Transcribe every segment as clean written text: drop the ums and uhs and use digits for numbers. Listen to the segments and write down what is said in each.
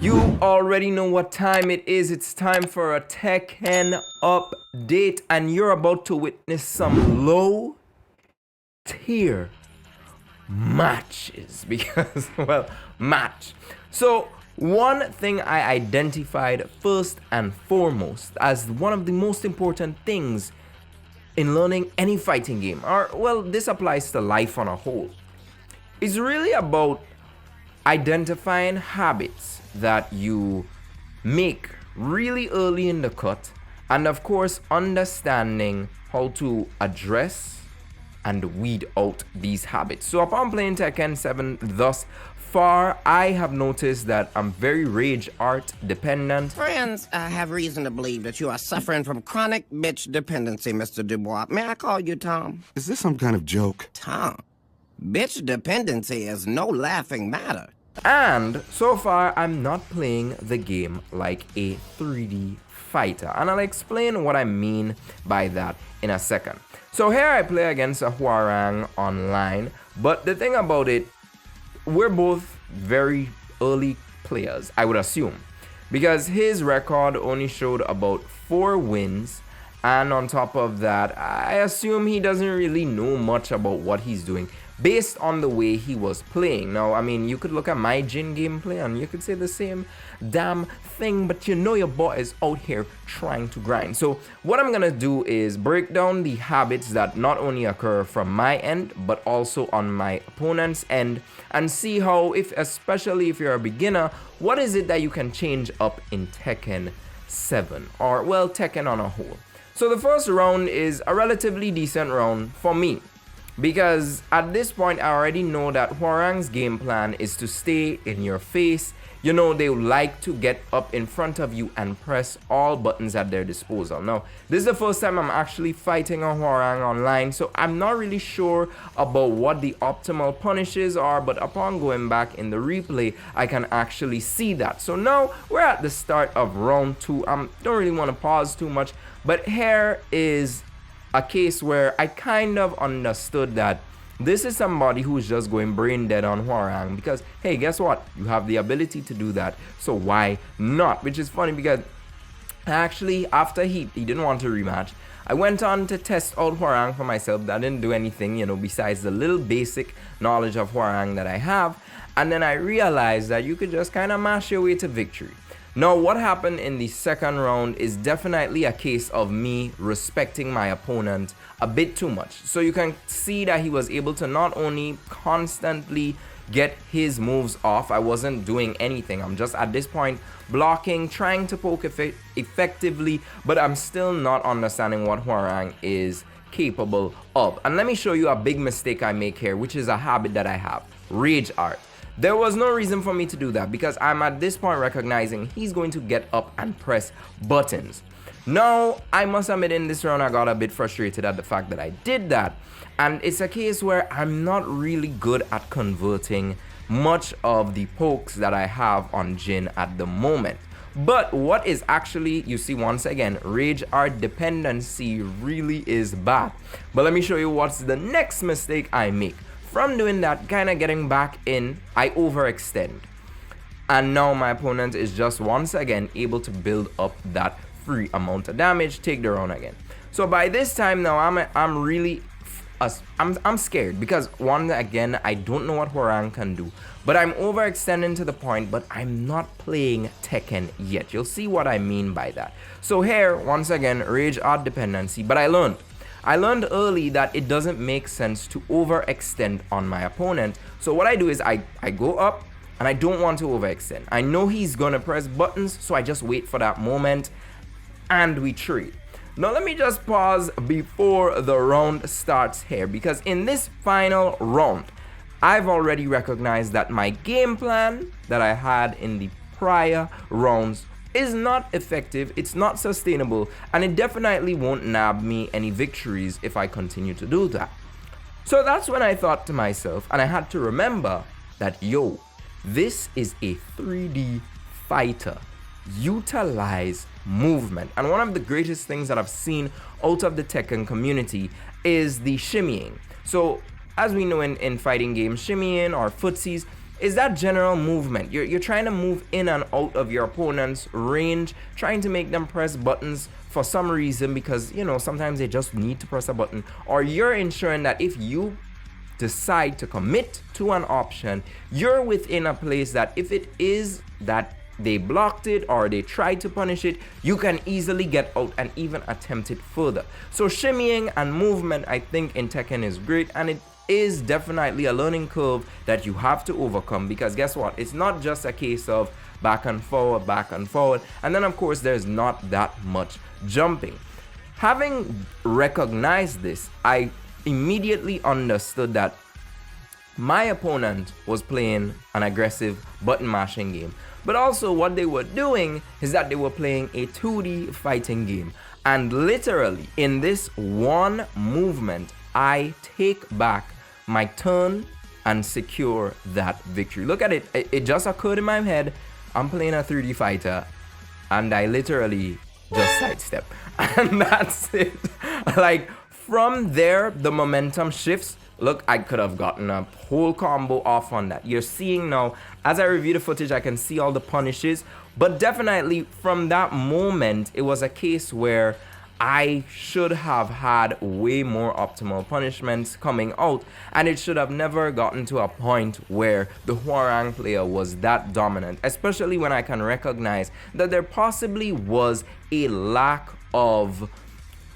You already know what time it is. It's time for a Tekken update, and you're about to witness some low tier matches because, well, match. So, one thing I identified first and foremost as one of the most important things in learning any fighting game, or, well, this applies to life on a whole, is really about identifying habits that you make really early in the cut, and of course understanding how to address and weed out these habits. So upon playing Tekken 7 thus far, I have noticed that I'm very rage art dependent. Friends have reason to believe that you are suffering from chronic bitch dependency, Mr. Dubois. May I call you Tom? Is this some kind of joke? Tom, bitch dependency is no laughing matter. And so far, I'm not playing the game like a 3D fighter. And I'll explain what I mean by that in a second. So here I play against a Hwoarang online. But the thing about it, we're both very early players, I would assume. Because his record only showed about 4 wins. And on top of that, I assume he doesn't really know much about what he's doing based on the way he was playing. Now, I mean, you could look at my Jin gameplay and you could say the same damn thing, but you know your boy is out here trying to grind. So what I'm gonna do is break down the habits that not only occur from my end, but also on my opponent's end, and see how, especially if you're a beginner, what is it that you can change up in Tekken 7, or, well, Tekken on a whole. So the first round is a relatively decent round for me, because at this point I already know that Hwoarang's game plan is to stay in your face. You know, they like to get up in front of you and press all buttons at their disposal. Now, this is the first time I'm actually fighting a Hwoarang online, so I'm not really sure about what the optimal punishes are, but upon going back in the replay, I can actually see that. So now we're at the start of round 2. I don't really want to pause too much, but here is a case where I kind of understood that this is somebody who's just going brain dead on Hwoarang because, hey, guess what? You have the ability to do that, so why not? Which is funny because actually, after he didn't want to rematch, I went on to test out Hwoarang for myself. That didn't do anything, you know, besides the little basic knowledge of Hwoarang that I have. And then I realized that you could just kind of mash your way to victory. Now, what happened in the second round is definitely a case of me respecting my opponent a bit too much. So you can see that he was able to not only constantly get his moves off, I wasn't doing anything. I'm just at this point blocking, trying to poke effectively, but I'm still not understanding what Hwoarang is capable of. And let me show you a big mistake I make here, which is a habit that I have: rage art. There was no reason for me to do that because I'm at this point recognizing he's going to get up and press buttons. Now, I must admit in this round I got a bit frustrated at the fact that I did that. And it's a case where I'm not really good at converting much of the pokes that I have on Jin at the moment. But what is actually, you see, once again, rage art dependency really is bad. But let me show you what's the next mistake I make. From doing that, kind of getting back in, I overextend. And now my opponent is just once again able to build up that free amount of damage, take the round again. So by this time now, I'm really scared because once again, I don't know what Hwoarang can do. But I'm overextending to the point, but I'm not playing Tekken yet. You'll see what I mean by that. So here, once again, rage art dependency, but I learned early that it doesn't make sense to overextend on my opponent. So what I do is I go up and I don't want to overextend. I know he's gonna press buttons, so I just wait for that moment and we trade. Now let me just pause before the round starts here, because in this final round, I've already recognized that my game plan that I had in the prior rounds is not effective, it's not sustainable, and it definitely won't nab me any victories if I continue to do that. So that's when I thought to myself, and I had to remember that, yo, this is a 3D fighter. Utilize movement. And one of the greatest things that I've seen out of the Tekken community is the shimmying. So as we know in fighting games, shimmying or footsies is that general movement. You're trying to move in and out of your opponent's range, trying to make them press buttons for some reason because, you know, sometimes they just need to press a button, or you're ensuring that if you decide to commit to an option, you're within a place that if it is that they blocked it or they tried to punish it, you can easily get out and even attempt it further. So shimmying and movement, I think, in Tekken is great, and it is definitely a learning curve that you have to overcome, because guess what? It's not just a case of back and forward, and then of course there's not that much jumping. Having recognized this, I immediately understood that my opponent was playing an aggressive button mashing game, but also what they were doing is that they were playing a 2D fighting game, and literally in this one movement I take back my turn and secure that victory. Look at it, it just occurred in my head, I'm playing a 3D fighter, and I literally just sidestep, and that's it. Like, from there, the momentum shifts. Look, I could have gotten a whole combo off on that. You're seeing now, as I review the footage, I can see all the punishes. But definitely, from that moment, it was a case where I should have had way more optimal punishments coming out. And it should have never gotten to a point where the Hwoarang player was that dominant. Especially when I can recognize that there possibly was a lack of,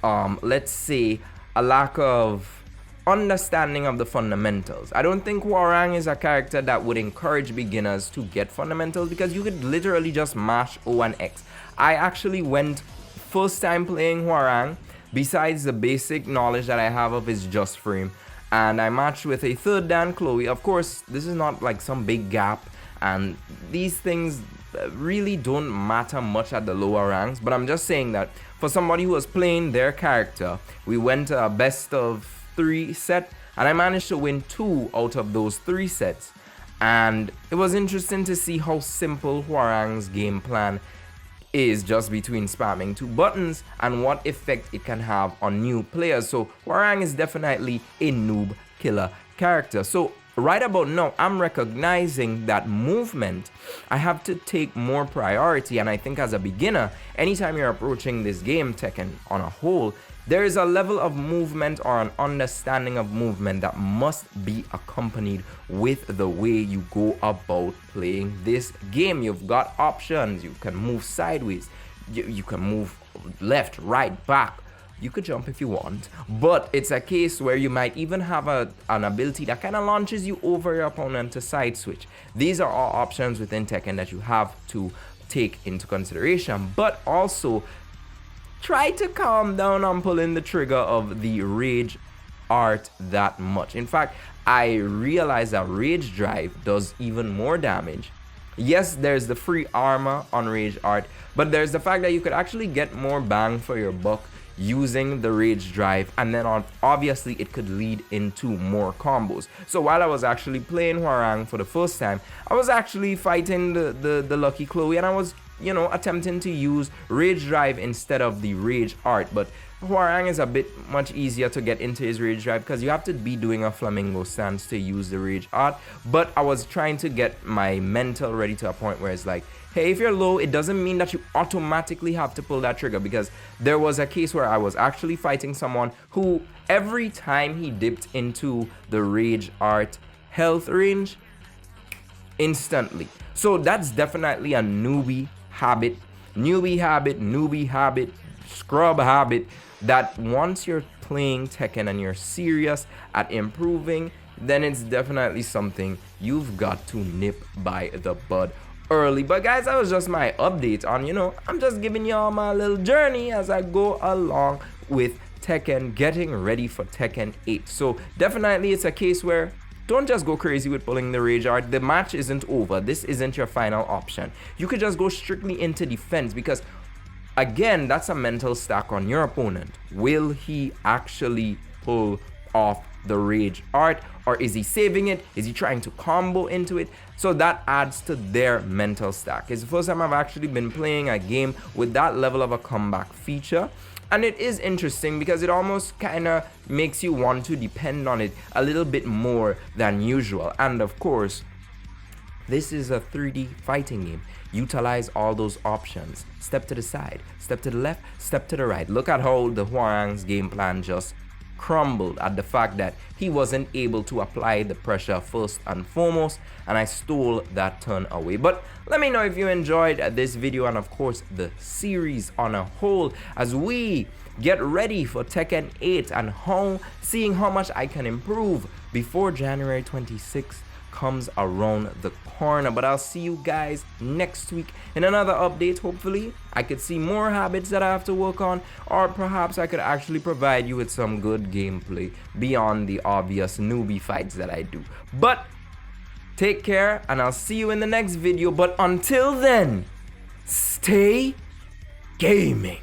let's say, a lack of understanding of the fundamentals. I don't think Hwoarang is a character that would encourage beginners to get fundamentals, because you could literally just mash O and X. I actually went first time playing Hwoarang, besides the basic knowledge that I have of his just frame, and I matched with a third Dan Chloe. Of course, this is not like some big gap, and these things really don't matter much at the lower ranks, but I'm just saying that for somebody who was playing their character, we went a best of 3 set, and I managed to win 2 out of those 3 sets. And it was interesting to see how simple Hwoarang's game plan is, just between spamming 2 buttons, and what effect it can have on new players. So Hwoarang is definitely a noob killer character. So right about now, I'm recognizing that movement I have to take more priority, and I think as a beginner, anytime you're approaching this game, Tekken on a whole, there is a level of movement or an understanding of movement that must be accompanied with the way you go about playing this game. You've got options, you can move sideways, you can move left, right, back. You could jump if you want, but it's a case where you might even have an ability that kind of launches you over your opponent to side switch. These are all options within Tekken that you have to take into consideration, but also try to calm down on pulling the trigger of the rage art that much. In fact, I realized that rage drive does even more damage. Yes, there's the free armor on rage art, but there's the fact that you could actually get more bang for your buck using the rage drive, and then obviously it could lead into more combos. So while I was actually playing Hwoarang for the first time, I was actually fighting the lucky Chloe, and I was, you know, attempting to use rage drive instead of the rage art. But Hwoarang is a bit much easier to get into his rage drive, because you have to be doing a flamingo stance to use the rage art. But I was trying to get my mental ready to a point where it's like, hey, if you're low, it doesn't mean that you automatically have to pull that trigger, because there was a case where I was actually fighting someone who every time he dipped into the rage art health range, instantly. So that's definitely a newbie habit, scrub habit, that once you're playing Tekken and you're serious at improving, then it's definitely something you've got to nip by the bud early. But guys, that was just my update on, you know, I'm just giving y'all my little journey as I go along with Tekken, getting ready for Tekken 8. So definitely it's a case where don't just go crazy with pulling the rage art. The match isn't over. This isn't your final option. You could just go strictly into defense, because again, that's a mental stack on your opponent. Will he actually pull off the rage art, or is he saving it? Is he trying to combo into it? So that adds to their mental stack. It's the first time I've actually been playing a game with that level of a comeback feature, and it is interesting because it almost kind of makes you want to depend on it a little bit more than usual. And of course, This is a 3D fighting game. Utilize all those options. Step to the side, step to the left, step to the right. Look at how the Hwoarang's game plan just crumbled at the fact that he wasn't able to apply the pressure first and foremost, and I stole that turn away. But let me know if you enjoyed this video and of course the series on a whole as we get ready for Tekken 8 and seeing how much I can improve before January 26th comes around the corner. But I'll see you guys next week in another update. Hopefully I could see more habits that I have to work on, or perhaps I could actually provide you with some good gameplay beyond the obvious newbie fights that I do. But take care and I'll see you in the next video. But until then, stay gaming.